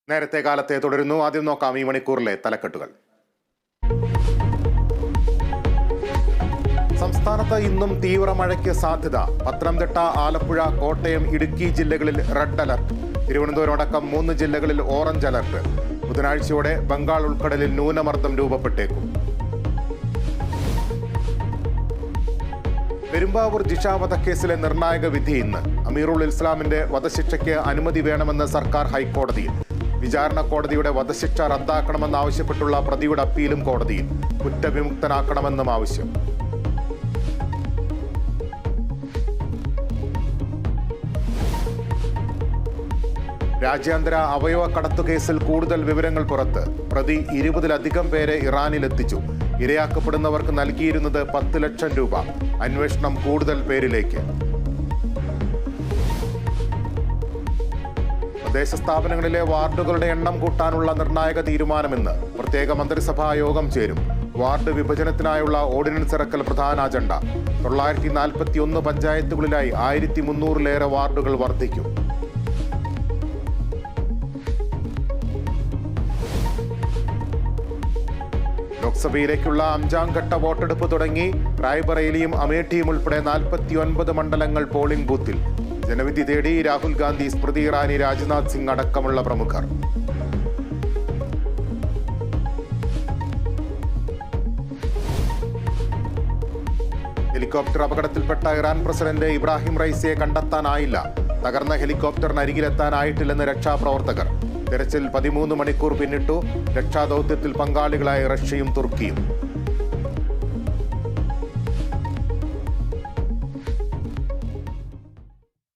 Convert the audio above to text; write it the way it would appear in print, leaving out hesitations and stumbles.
നേരത്തെ കാലത്തെ തുടരുന്നു. ആദ്യം നോക്കാം ഈ മണിക്കൂറിലെ തലക്കെട്ടുകൾ. സംസ്ഥാനത്ത് ഇന്നും തീവ്ര മഴയ്ക്ക് സാധ്യത. പത്തനംതിട്ട, ആലപ്പുഴ, കോട്ടയം, ഇടുക്കി ജില്ലകളിൽ റെഡ് അലർട്ട്. തിരുവനന്തപുരം അടക്കം 3 ജില്ലകളിൽ ഓറഞ്ച് അലർട്ട്. ബുധനാഴ്ചയോടെ ബംഗാൾ ഉൾക്കടലിൽ ന്യൂനമർദ്ദം രൂപപ്പെട്ടേക്കും. പെരുമ്പാവൂർ ജിഷ വധക്കേസിലെ നിർണായക വിധി ഇന്ന്. അമീറുൽ ഇസ്ലാമിന്റെ വധശിക്ഷയ്ക്ക് അനുമതി വേണമെന്ന് സർക്കാർ ഹൈക്കോടതിയിൽ. വിചാരണ കോടതിയുടെ വധശിക്ഷ റദ്ദാക്കണമെന്നാവശ്യപ്പെട്ടുള്ള പ്രതിയുടെ അപ്പീലും കോടതിയിൽ. കുറ്റവിമുക്തനാക്കണമെന്നും ആവശ്യം. രാജ്യാന്തര അവയവ കടത്തു കേസിൽ കൂടുതൽ വിവരങ്ങൾ പുറത്ത്. പ്രതി 20-ലധികം പേരെ ഇറാനിലെത്തിച്ചു. ഇരയാക്കപ്പെടുന്നവർക്ക് നൽകിയിരുന്നത് 10 ലക്ഷം രൂപ. അന്വേഷണം കൂടുതൽ പേരിലേക്ക്. തദ്ദേശ സ്ഥാപനങ്ങളിലെ വാർഡുകളുടെ എണ്ണം കൂട്ടാനുള്ള നിർണായക തീരുമാനമെന്ന്. പ്രത്യേക മന്ത്രിസഭാ യോഗം ചേരും. വാർഡ് വിഭജനത്തിനായുള്ള ഓർഡിനൻസ് ഇറക്കൽ പ്രധാന അജണ്ട. 941 പഞ്ചായത്തുകളിലായി 1300-ലേറെ വാർഡുകൾ വർദ്ധിക്കും. ലോക്സഭയിലേക്കുള്ള 5ാം ഘട്ട വോട്ടെടുപ്പ് തുടങ്ങി. റായ്ബറേലിയും അമേഠിയും ഉൾപ്പെടെ 49 മണ്ഡലങ്ങൾ പോളിംഗ് ബൂത്തിൽ. ജനവിധി തേടി രാഹുൽ ഗാന്ധി, സ്മൃതി ഇറാനി, രാജ്നാഥ് സിംഗ് അടക്കമുള്ള പ്രമുഖർ. ഹെലികോപ്റ്റർ അപകടത്തിൽപ്പെട്ട ഇറാൻ പ്രസിഡന്റ് ഇബ്രാഹിം റൈസിയെ കണ്ടെത്താനായില്ല. തകർന്ന ഹെലികോപ്റ്ററിനരികിലെത്താനായിട്ടില്ലെന്ന് രക്ഷാപ്രവർത്തകർ. തെരച്ചിൽ 13 മണിക്കൂർ പിന്നിട്ടു. രക്ഷാദൌത്യത്തിൽ പങ്കാളികളായ റഷ്യയും തുർക്കിയും.